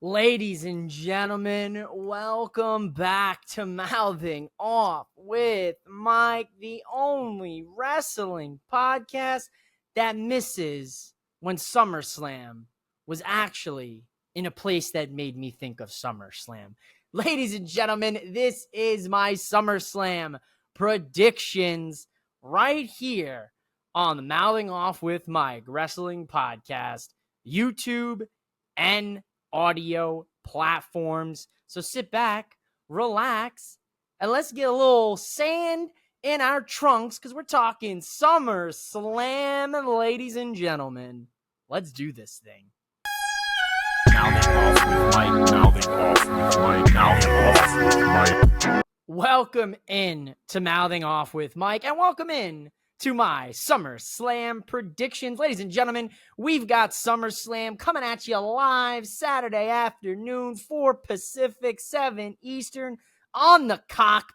Ladies and gentlemen, welcome back to Mouthing Off with Mike, the only wrestling podcast that misses when SummerSlam was actually in a place that made me think of SummerSlam. Ladies and gentlemen, this is my SummerSlam predictions right here on the Mouthing Off with Mike wrestling podcast, YouTube, and audio platforms. So sit back, relax, and let's get a little sand in our trunks because we're talking SummerSlam, ladies and gentlemen. Let's do this thing. Mouthing off with Mike, mouthing off with Mike, mouthing off with Mike. Welcome in to Mouthing Off with Mike, and welcome in to my SummerSlam predictions. Ladies and gentlemen, we've got SummerSlam coming at you live Saturday afternoon, 4 Pacific, 7 Eastern, on the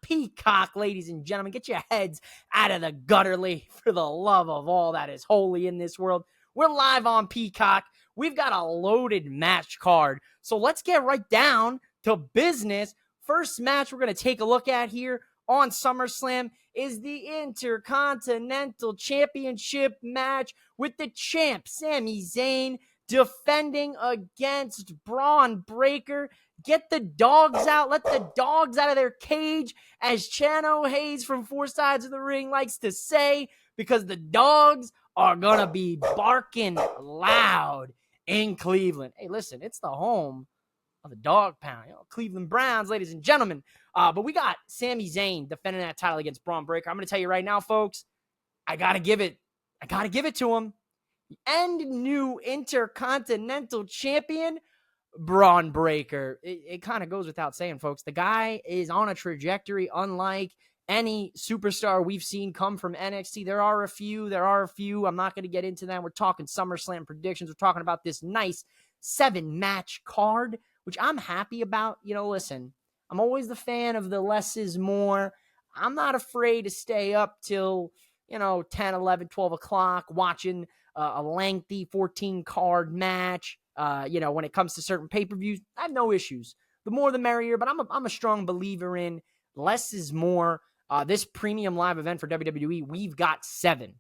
Peacock, ladies and gentlemen. Get your heads out of the gutter, for the love of all that is holy in this world. We're live on Peacock. We've got a loaded match card, so let's get right down to business. First match we're going to take a look at here on SummerSlam is the Intercontinental Championship match with the champ, Sami Zayn, defending against Braun Breaker. Get the dogs out. Let the dogs out of their cage, as Chano Hayes from Four Sides of the Ring likes to say, because the dogs are going to be barking loud in Cleveland. Hey, listen, it's the home of the dog pound, Cleveland Browns, ladies and gentlemen. But we got Sami Zayn defending that title against Braun Breaker. I'm going to tell you right now, folks, I got to give it to him. And new Intercontinental Champion, Braun Breaker. It kind of goes without saying, folks. The guy is on a trajectory unlike any superstar we've seen come from NXT. There are a few. I'm not going to get into that. We're talking SummerSlam predictions. We're talking about this nice 7-match card, which I'm happy about. Listen, I'm always the fan of the less is more. I'm not afraid to stay up till, 10, 11, 12 o'clock watching a lengthy 14-card match. When it comes to certain pay-per-views, I have no issues. The more the merrier, but I'm a strong believer in less is more. This premium live event for WWE, we've got 7.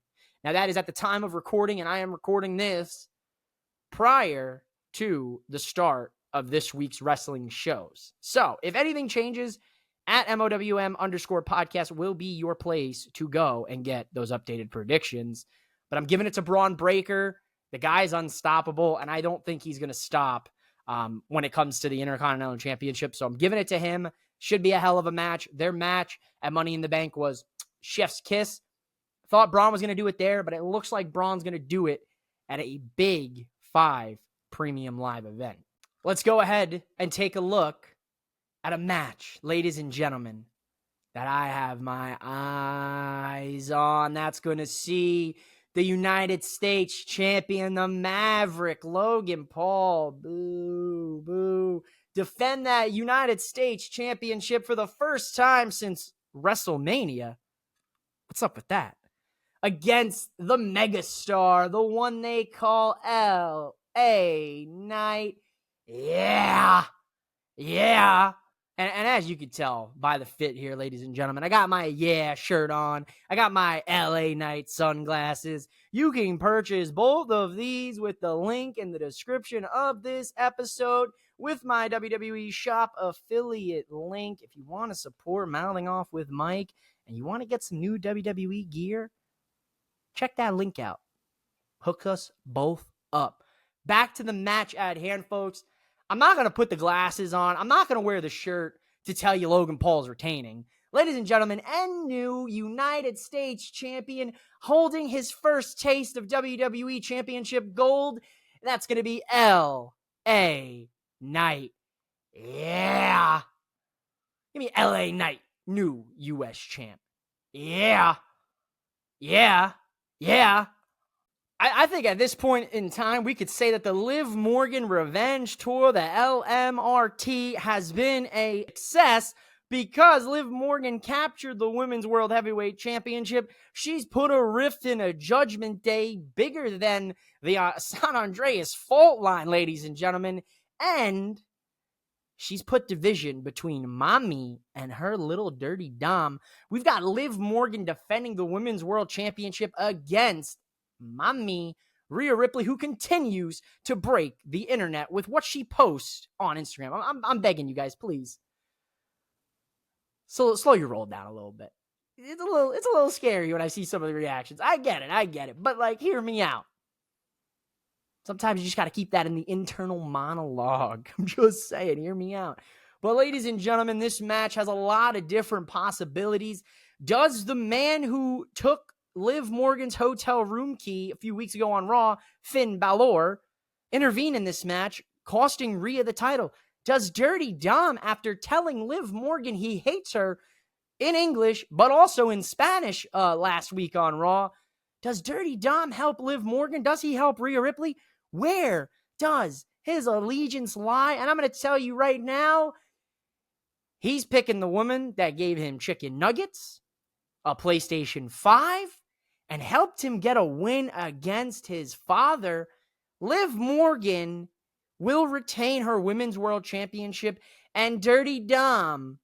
Now, that is at the time of recording, and I am recording this prior to the start of this week's wrestling shows. So if anything changes, at MOWM_podcast will be your place to go and get those updated predictions. But I'm giving it to Braun Breaker. The guy's unstoppable, and I don't think he's going to stop when it comes to the Intercontinental Championship. So I'm giving it to him. Should be a hell of a match. Their match at Money in the Bank was chef's kiss. Thought Braun was going to do it there, but it looks like Braun's going to do it at a big 5 premium live event. Let's go ahead and take a look at a match, ladies and gentlemen, that I have my eyes on. That's going to see the United States champion, the Maverick, Logan Paul, defend that United States championship for the first time since WrestleMania. What's up with that? Against the megastar, the one they call L.A. Knight. Yeah. And as you can tell by the fit here, ladies and gentlemen, I got my yeah shirt on. I got my LA Knight sunglasses. You can purchase both of these with the link in the description of this episode with my WWE shop affiliate link. If you want to support Mouthing Off with Mike and you want to get some new WWE gear, check that link out. Hook us both up. Back to the match at hand, folks. I'm not going to put the glasses on. I'm not going to wear the shirt to tell you Logan Paul's retaining. Ladies and gentlemen, and new United States champion holding his first taste of WWE Championship gold. That's going to be L.A. Knight. Yeah. Give me L.A. Knight, new U.S. champ. Yeah. I think at this point in time, we could say that the Liv Morgan Revenge Tour, the LMRT, has been a success because Liv Morgan captured the Women's World Heavyweight Championship. She's put a rift in a Judgment Day bigger than the San Andreas fault line, ladies and gentlemen. And she's put division between Mommy and her little dirty Dom. We've got Liv Morgan defending the Women's World Championship against Mommy Rhea Ripley, who continues to break the internet with what she posts on Instagram. I'm begging you guys, please. So slow your roll down a little bit. It's a little scary when I see some of the reactions. I get it. But like, hear me out. Sometimes you just got to keep that in the internal monologue. I'm just saying, hear me out. But ladies and gentlemen, this match has a lot of different possibilities. Does the man who took Liv Morgan's hotel room key a few weeks ago on Raw, Finn Balor, intervene in this match, costing Rhea the title? Does Dirty Dom, after telling Liv Morgan he hates her in English, but also in Spanish last week on Raw, does Dirty Dom help Liv Morgan? Does he help Rhea Ripley? Where does his allegiance lie? And I'm going to tell you right now, he's picking the woman that gave him chicken nuggets, a PlayStation 5, and helped him get a win against his father. Liv Morgan will retain her Women's World Championship, and Dirty Dom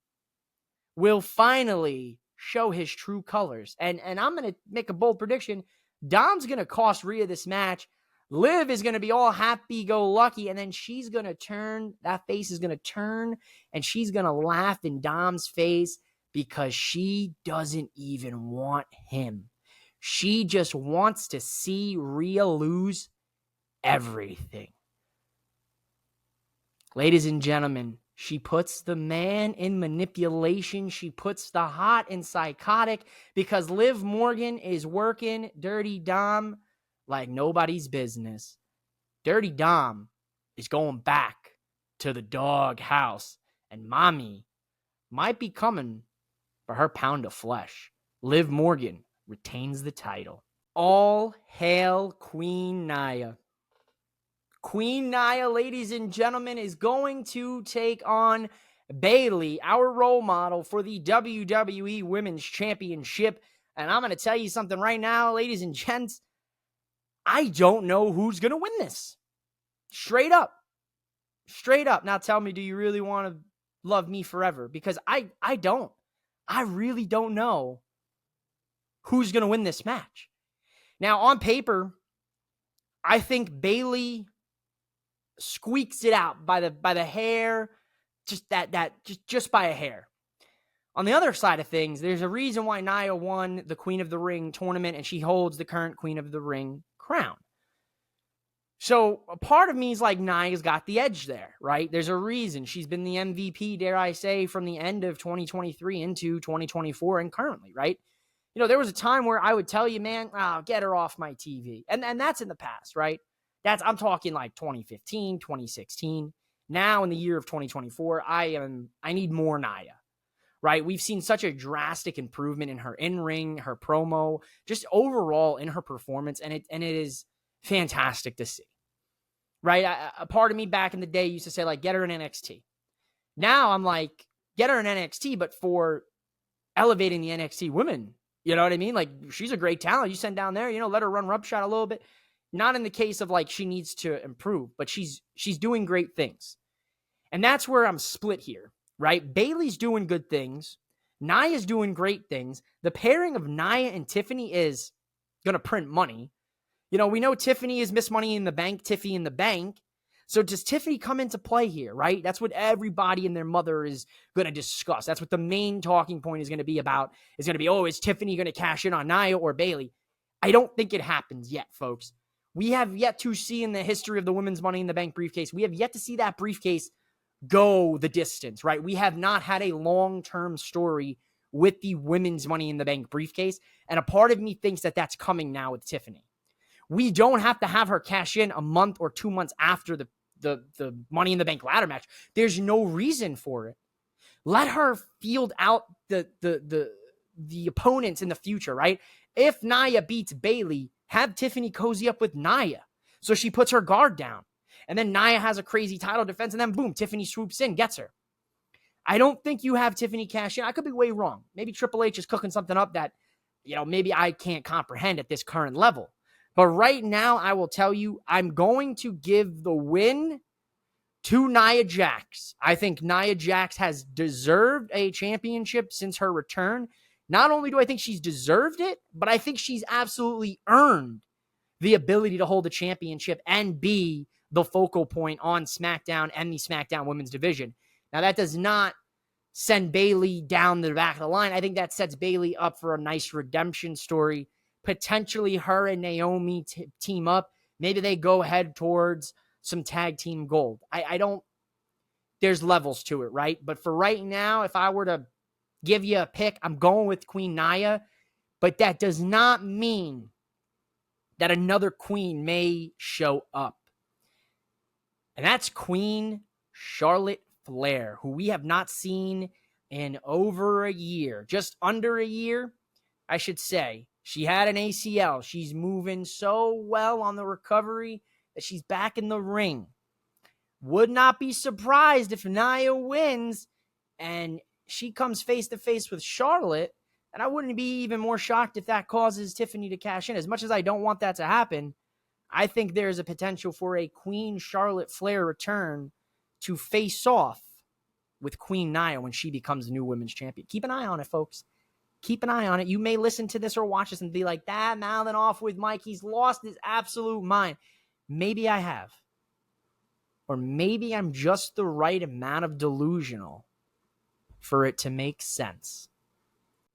will finally show his true colors. And I'm going to make a bold prediction. Dom's going to cost Rhea this match. Liv is going to be all happy-go-lucky, and then she's going to turn, that face is going to turn, and she's going to laugh in Dom's face because she doesn't even want him. She just wants to see Rhea lose everything. Ladies and gentlemen, she puts the man in manipulation. She puts the hot in psychotic because Liv Morgan is working Dirty Dom like nobody's business. Dirty Dom is going back to the dog house, and Mommy might be coming for her pound of flesh. Liv Morgan retains the title. All hail Queen Nia. Queen Nia, ladies and gentlemen, is going to take on Bayley, our role model for the WWE Women's Championship. And I'm going to tell you something right now, ladies and gents. I don't know who's going to win this. Straight up. Now tell me, do you really want to love me forever? Because I don't. I really don't know who's going to win this match. Now, on paper, I think Bayley squeaks it out by the hair, just by a hair. On the other side of things, there's a reason why Nia won the Queen of the Ring tournament, and she holds the current Queen of the Ring crown. So a part of me is like, Nia's got the edge there, right? There's a reason she's been the MVP, dare I say, from the end of 2023 into 2024 and currently, right? You know, there was a time where I would tell you, man, get her off my TV. And that's in the past, right? I'm talking like 2015, 2016. Now in the year of 2024, I need more Nia, right? We've seen such a drastic improvement in her in-ring, her promo, just overall in her performance. And it is fantastic to see, right? A part of me back in the day used to say, like, get her in NXT. Now I'm like, get her in NXT, but for elevating the NXT women. You know what I mean? Like, she's a great talent. You send down there, let her run roughshod a little bit. Not in the case of like she needs to improve, but she's doing great things. And that's where I'm split here, right? Bayley's doing good things. Nia's doing great things. The pairing of Nia and Tiffany is going to print money. We know Tiffany is Miss Money in the Bank, Tiffy in the Bank. So does Tiffany come into play here, right? That's what everybody and their mother is going to discuss. That's what the main talking point is going to be about. Is going to be, is Tiffany going to cash in on Nia or Bayley? I don't think it happens yet, folks. We have yet to see in the history of the Women's Money in the Bank briefcase, we have yet to see that briefcase go the distance, right? We have not had a long-term story with the Women's Money in the Bank briefcase, and a part of me thinks that that's coming now with Tiffany. We don't have to have her cash in a month or 2 months after the Money in the Bank ladder match. There's no reason for it. Let her field out the opponents in the future, right? If Nia beats Bayley, have Tiffany cozy up with Nia so she puts her guard down. And then Nia has a crazy title defense, and then boom, Tiffany swoops in, gets her. I don't think you have Tiffany cash in. I could be way wrong. Maybe Triple H is cooking something up that, maybe I can't comprehend at this current level. But right now, I will tell you, I'm going to give the win to Nia Jax. I think Nia Jax has deserved a championship since her return. Not only do I think she's deserved it, but I think she's absolutely earned the ability to hold a championship and be the focal point on SmackDown and the SmackDown Women's Division. Now, that does not send Bayley down the back of the line. I think that sets Bayley up for a nice redemption story. Potentially her and Naomi team up. Maybe they go head towards some tag team gold. I don't, there's levels to it, right? But for right now, if I were to give you a pick, I'm going with Queen Nia, but that does not mean that another queen may show up. And that's Queen Charlotte Flair, who we have not seen in over a year, just under a year, I should say. She had an ACL. She's moving so well on the recovery that she's back in the ring. Would not be surprised if Nia wins and she comes face to face with Charlotte. And I wouldn't be even more shocked if that causes Tiffany to cash in. As much as I don't want that to happen, I think there's a potential for a Queen Charlotte Flair return to face off with Queen Nia when she becomes the new women's champion. Keep an eye on it, folks. Keep an eye on it. You may listen to this or watch this and be like, that mouthing off with Mike, he's lost his absolute mind. Maybe I have. Or maybe I'm just the right amount of delusional for it to make sense.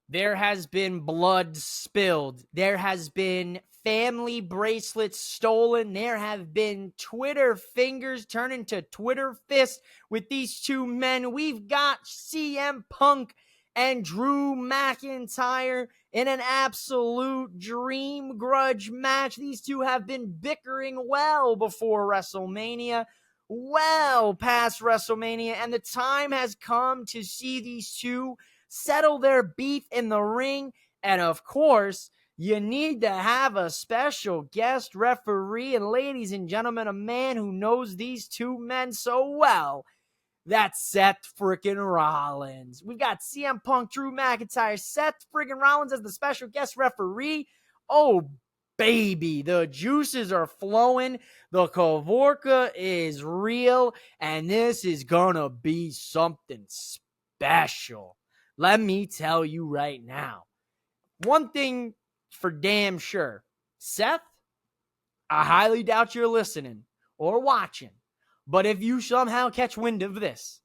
There has been blood spilled. There has been family bracelets stolen. There have been Twitter fingers turned into Twitter fists with these two men. We've got CM Punk and Drew McIntyre in an absolute dream grudge match. These two have been bickering well before WrestleMania, well past WrestleMania, and the time has come to see these two settle their beef in the ring. And of course, you need to have a special guest referee. And ladies and gentlemen, a man who knows these two men so well, that's Seth freaking Rollins. We've got CM Punk, Drew McIntyre, Seth freaking Rollins as the special guest referee. Oh, baby, the juices are flowing. The Kavorka is real. And this is gonna be something special. Let me tell you right now. One thing for damn sure. Seth, I highly doubt you're listening or watching. But if you somehow catch wind of this,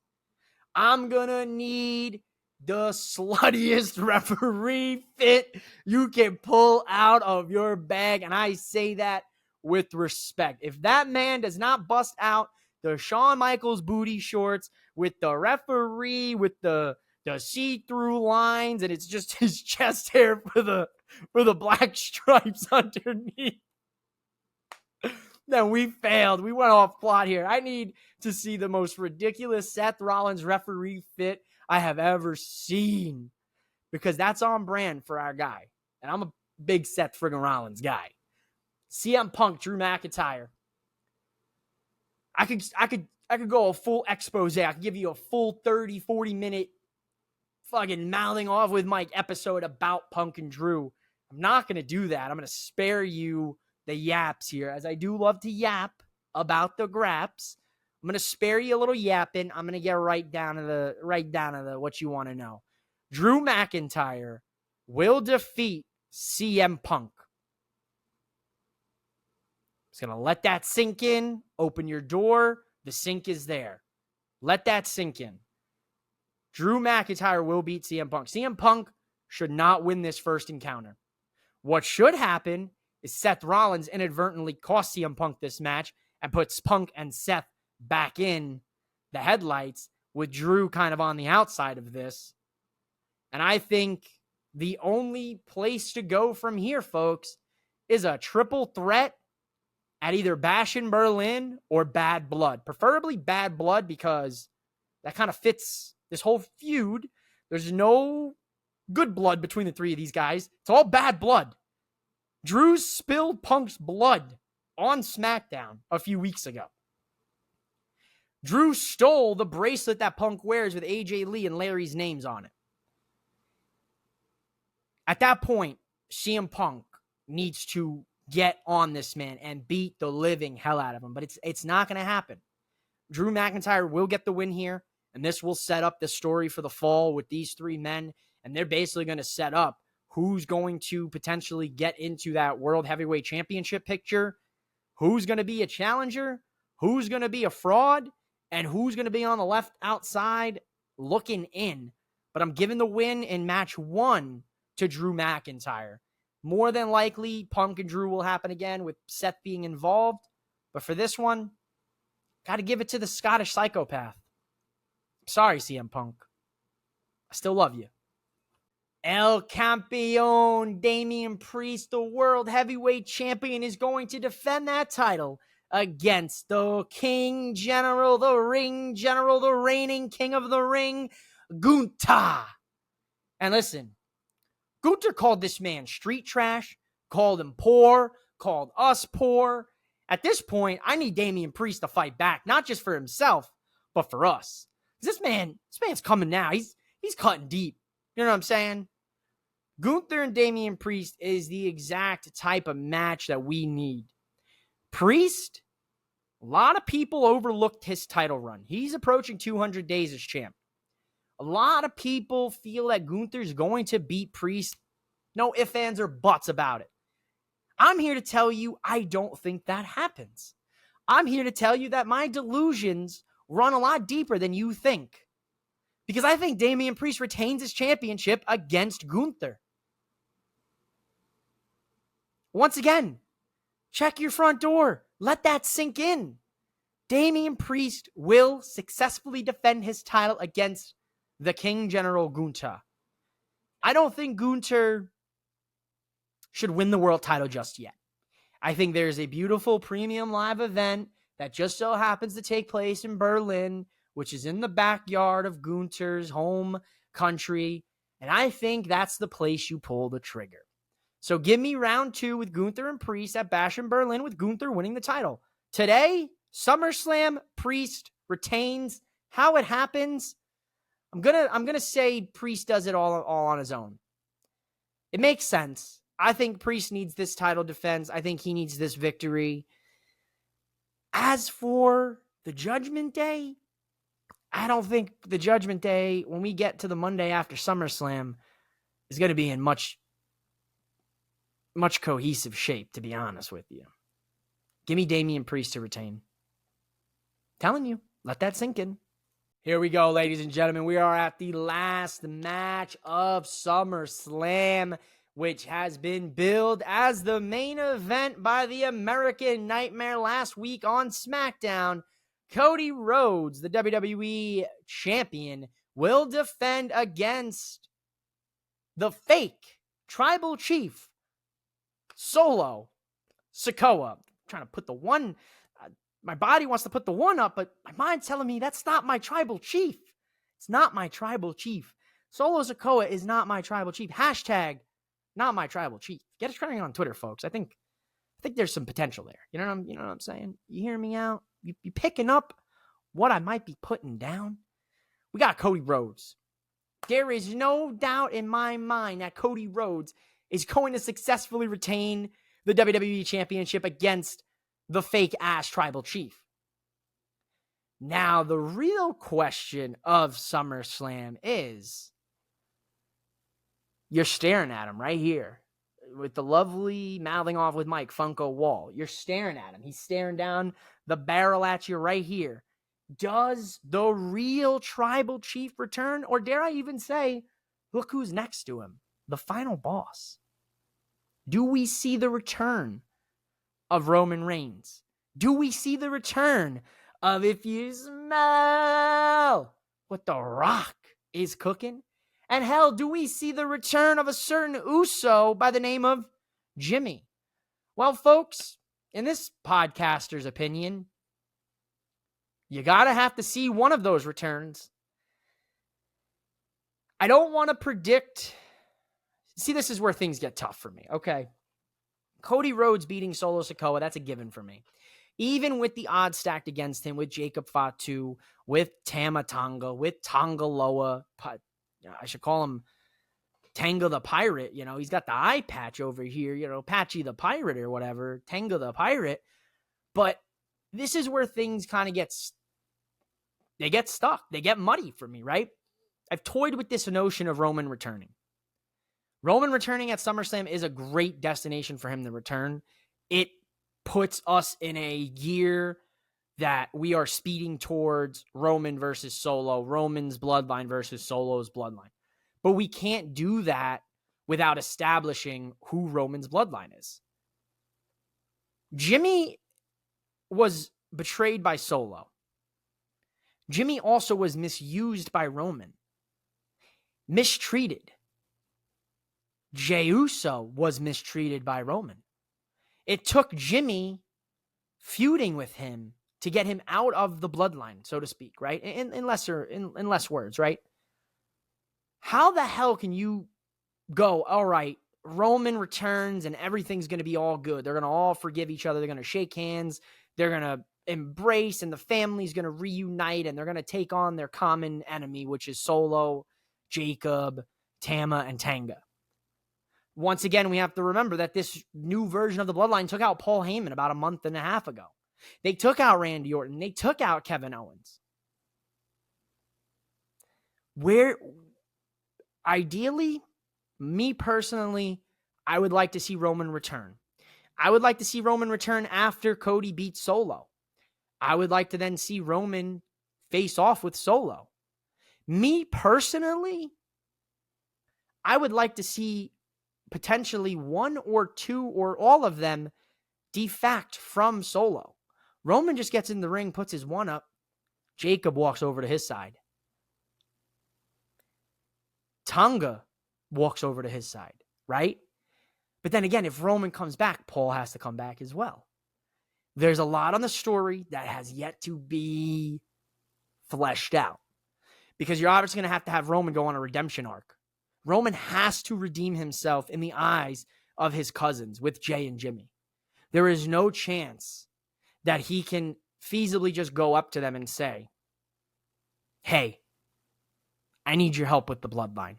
I'm going to need the sluttiest referee fit you can pull out of your bag. And I say that with respect. If that man does not bust out the Shawn Michaels booty shorts with the referee, with the see-through lines, and it's just his chest hair for the black stripes underneath, then we failed. We went off plot here. I need to see the most ridiculous Seth Rollins referee fit I have ever seen, because that's on brand for our guy. And I'm a big Seth friggin' Rollins guy. CM Punk, Drew McIntyre. I could go a full expose. I could give you a full 30, 40 minute fucking mouthing off with Mike episode about Punk and Drew. I'm not going to do that. I'm going to spare you the yaps here, as I do love to yap about the graps. I'm going to spare you a little yapping. I'm going to get right down to the what you want to know. Drew McIntyre will defeat CM Punk. Just going to let that sink in. Open your door. The sink is there. Let that sink in. Drew McIntyre will beat CM Punk. CM Punk should not win this first encounter. What should happen is Seth Rollins inadvertently cost CM Punk this match and puts Punk and Seth back in the headlights, with Drew kind of on the outside of this. And I think the only place to go from here, folks, is a triple threat at either Bash in Berlin or Bad Blood. Preferably Bad Blood, because that kind of fits this whole feud. There's no good blood between the three of these guys. It's all bad blood. Drew spilled Punk's blood on SmackDown a few weeks ago. Drew stole the bracelet that Punk wears with AJ Lee and Larry's names on it. At that point, CM Punk needs to get on this man and beat the living hell out of him. But it's not going to happen. Drew McIntyre will get the win here, and this will set up the story for the fall with these three men, and they're basically going to set up who's going to potentially get into that World Heavyweight Championship picture, who's going to be a challenger, who's going to be a fraud, and who's going to be on the left outside looking in. But I'm giving the win in match 1 to Drew McIntyre. More than likely, Punk and Drew will happen again with Seth being involved. But for this one, got to give it to the Scottish psychopath. Sorry, CM Punk. I still love you. El Campeon, Damian Priest, the World Heavyweight Champion, is going to defend that title against the King General, the Ring General, the reigning King of the Ring, Gunther. And listen, Gunther called this man street trash, called him poor, called us poor. At this point, I need Damian Priest to fight back, not just for himself, but for us. This man's coming now. He's cutting deep. You know what I'm saying? Gunther and Damian Priest is the exact type of match that we need. Priest, a lot of people overlooked his title run. He's approaching 200 days as champ. A lot of people feel that Gunther's going to beat Priest. No ifs, ands, or buts about it. I'm here to tell you I don't think that happens. I'm here to tell you that my delusions run a lot deeper than you think. Because I think Damian Priest retains his championship against Gunther. Once again, check your front door. Let that sink in. Damian Priest will successfully defend his title against the King General Gunther. I don't think Gunther should win the world title just yet. I think there's a beautiful premium live event that just so happens to take place in Berlin, which is in the backyard of Gunther's home country. And I think that's the place you pull the trigger. So give me round 2 with Gunther and Priest at Bash in Berlin with Gunther winning the title. Today, SummerSlam, Priest retains. How it happens, I'm gonna say Priest does it all on his own. It makes sense. I think Priest needs this title defense. I think he needs this victory. As for the Judgment Day, I don't think the Judgment Day, when we get to the Monday after SummerSlam, is going to be in much cohesive shape, to be honest with you. Give me Damian Priest to retain. Telling you, let that sink in. Here we go, ladies and gentlemen. We are at the last match of SummerSlam, which has been billed as the main event by the American Nightmare last week on SmackDown. Cody Rhodes, the WWE champion, will defend against the fake tribal chief, Solo Sikoa. I'm trying to put the one, my body wants to put the one up, but my mind's telling me that's not my tribal chief. It's not my tribal chief. Solo Sikoa is not my tribal chief. Hashtag not my tribal chief. Get it trending on Twitter, folks. I think there's some potential there. You know what I'm saying? You hear me out? You picking up what I might be putting down? We got Cody Rhodes. There is no doubt in my mind that Cody Rhodes is going to successfully retain the WWE Championship against the fake-ass tribal chief. Now, the real question of SummerSlam is, you're staring at him right here with the lovely mouthing off with Mike Funko wall. You're staring at him. He's staring down the barrel at you right here. Does the real tribal chief return? Or dare I even say, look who's next to him, the final boss. Do we see the return of Roman Reigns? Do we see the return of if you smell what The Rock is cooking? And hell, do we see the return of a certain Uso by the name of Jimmy? Well, folks, in this podcaster's opinion, you gotta have to see one of those returns. I don't want to predict. See, this is where things get tough for me, okay? Cody Rhodes beating Solo Sikoa, that's a given for me. Even with the odds stacked against him, with Jacob Fatu, with Tama Tonga, with Tonga Loa, I should call him Tanga the Pirate. You know, he's got the eye patch over here, you know, Patchy the Pirate or whatever, Tanga the Pirate. But this is where things kind of get They get stuck. They get muddy for me, right? I've toyed with this notion of Roman returning. Roman returning at SummerSlam is a great destination for him to return. It puts us in a year that we are speeding towards Roman versus Solo, Roman's bloodline versus Solo's bloodline. But we can't do that without establishing who Roman's bloodline is. Jimmy was betrayed by Solo. Jimmy also was misused by Roman, mistreated. Jey Uso was mistreated by Roman. It took Jimmy feuding with him to get him out of the bloodline, so to speak, right? In less words, right? How the hell can you go, all right, Roman returns and everything's going to be all good. They're going to all forgive each other. They're going to shake hands. They're going to embrace, and the family's going to reunite, and they're going to take on their common enemy, which is Solo, Jacob, Tama, and Tanga. Once again, we have to remember that this new version of the bloodline took out Paul Heyman about a month and a half ago. They took out Randy Orton. They took out Kevin Owens. Ideally, me personally, I would like to see Roman return. I would like to see Roman return after Cody beats Solo. I would like to then see Roman face off with Solo. Me personally, I would like to see potentially one or two or all of them defact from Solo. Roman just gets in the ring, puts his one up. Jacob walks over to his side. Tonga walks over to his side, right? But then again, if Roman comes back, Paul has to come back as well. There's a lot on the story that has yet to be fleshed out, because you're obviously going to have Roman go on a redemption arc. Roman has to redeem himself in the eyes of his cousins with Jey and Jimmy. There is no chance that he can feasibly just go up to them and say, hey, I need your help with the bloodline.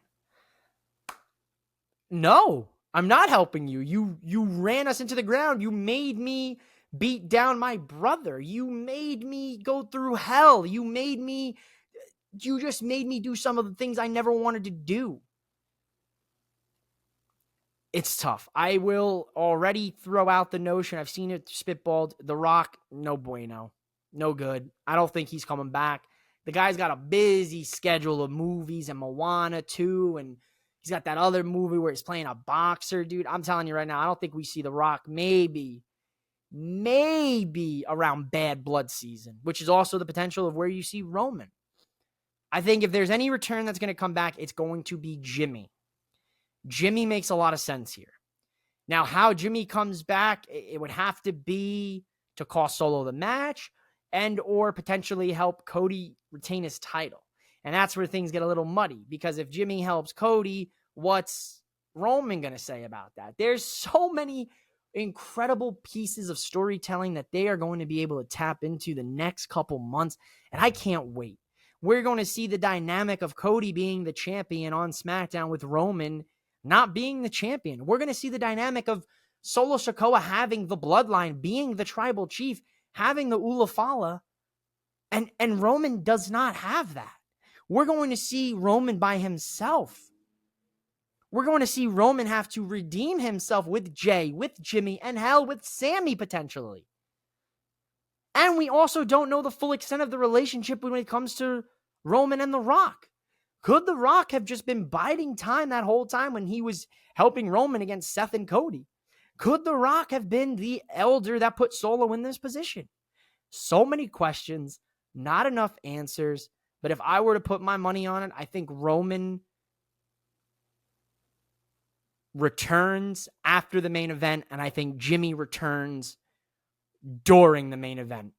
No, I'm not helping you. You ran us into the ground. You made me beat down my brother. You made me go through hell. You just made me do some of the things I never wanted to do. It's tough. I will already throw out the notion. I've seen it spitballed. The Rock, no bueno. No good. I don't think he's coming back. The guy's got a busy schedule of movies and Moana 2, and he's got that other movie where he's playing a boxer, dude. I'm telling you right now, I don't think we see The Rock maybe around Bad Blood season, which is also the potential of where you see Roman. I think if there's any return that's going to come back, it's going to be Jimmy. Jimmy makes a lot of sense here. Now, how Jimmy comes back, it would have to be to cost Solo the match and or potentially help Cody retain his title. And that's where things get a little muddy, because if Jimmy helps Cody, what's Roman going to say about that? There's so many incredible pieces of storytelling that they are going to be able to tap into the next couple months, and I can't wait. We're going to see the dynamic of Cody being the champion on SmackDown with Roman not being the champion. We're going to see the dynamic of Solo Sikoa having the bloodline, being the tribal chief, having the Ulafala, and Roman does not have that. We're going to see Roman by himself. We're going to see Roman have to redeem himself with Jey, with Jimmy, and hell, with Sammy potentially. And we also don't know the full extent of the relationship when it comes to Roman and The Rock. Could The Rock have just been biding time that whole time when he was helping Roman against Seth and Cody? Could The Rock have been the elder that put Solo in this position? So many questions, not enough answers. But if I were to put my money on it, I think Roman returns after the main event, and I think Jimmy returns during the main event.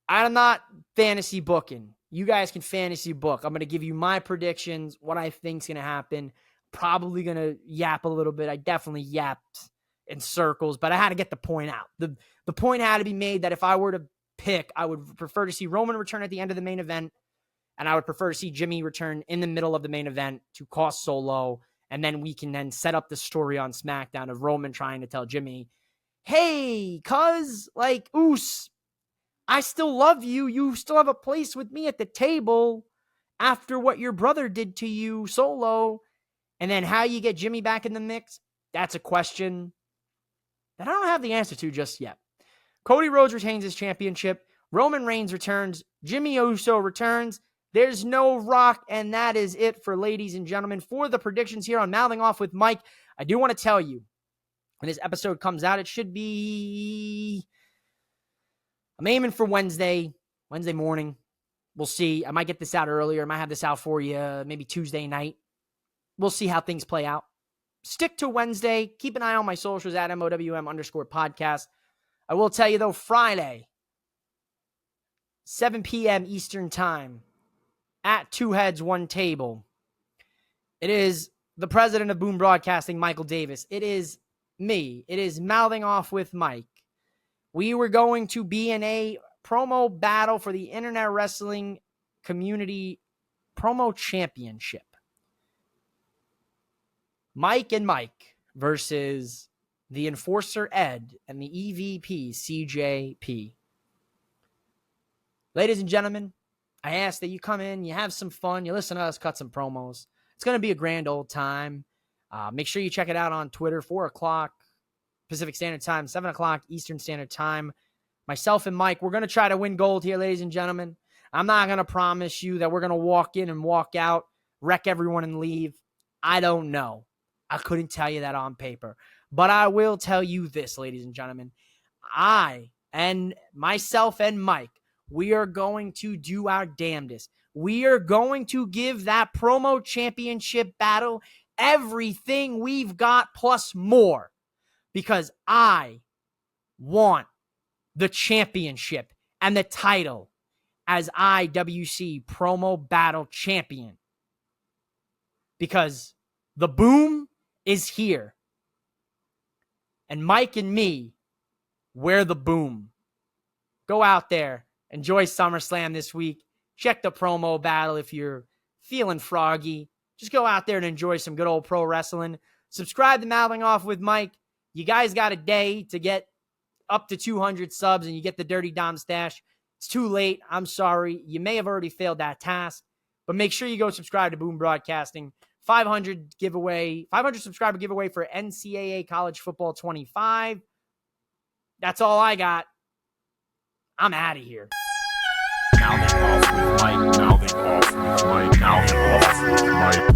I'm not fantasy booking. You guys can fantasy book. I'm going to give you my predictions, what I think's going to happen. Probably going to yap a little bit. I definitely yapped in circles, but I had to get the point out. The point had to be made that if I were to pick, I would prefer to see Roman return at the end of the main event, and I would prefer to see Jimmy return in the middle of the main event to cost Solo, and then we can then set up the story on SmackDown of Roman trying to tell Jimmy, hey, cuz, like, oos, I still love you. You still have a place with me at the table after what your brother did to you solo. And then how you get Jimmy back in the mix, that's a question that I don't have the answer to just yet. Cody Rhodes retains his championship. Roman Reigns returns. Jimmy Uso returns. There's no Rock, and that is it for ladies and gentlemen for the predictions here on Mouthing Off with Mike. I do want to tell you, when this episode comes out, it should be... I'm aiming for Wednesday morning. We'll see. I might get this out earlier. I might have this out for you maybe Tuesday night. We'll see how things play out. Stick to Wednesday. Keep an eye on my socials at MOWM_podcast. I will tell you, though, Friday, 7 p.m. Eastern Time, at Two Heads, One Table. It is the president of Boom Broadcasting, Michael Davis. It is me. It is Mouthing Off with Mike. We were going to be in a promo battle for the Internet Wrestling Community Promo Championship. Mike and Mike versus the Enforcer Ed and the EVP CJP. Ladies and gentlemen, I ask that you come in, you have some fun, you listen to us cut some promos. It's going to be a grand old time. Make sure you check it out on Twitter, 4 o'clock Pacific Standard Time, 7 o'clock Eastern Standard Time. Myself and Mike, we're going to try to win gold here, ladies and gentlemen. I'm not going to promise you that we're going to walk in and walk out, wreck everyone and leave. I don't know. I couldn't tell you that on paper. But I will tell you this, ladies and gentlemen. I and myself and Mike, we are going to do our damnedest. We are going to give that promo championship battle everything we've got plus more. Because I want the championship and the title as IWC Promo Battle Champion. Because the boom is here. And Mike and me, we're the boom. Go out there. Enjoy SummerSlam this week. Check the promo battle if you're feeling froggy. Just go out there and enjoy some good old pro wrestling. Subscribe to Mouthing Off with Mike. You guys got a day to get up to 200 subs and you get the Dirty Dom stash. It's too late. I'm sorry. You may have already failed that task. But make sure you go subscribe to Boom Broadcasting. 500 subscriber giveaway for NCAA College Football 25. That's all I got. I'm out of here. Mouthing Off with Mike. Mouthing Off with Mike. Mouthing Off with Mike.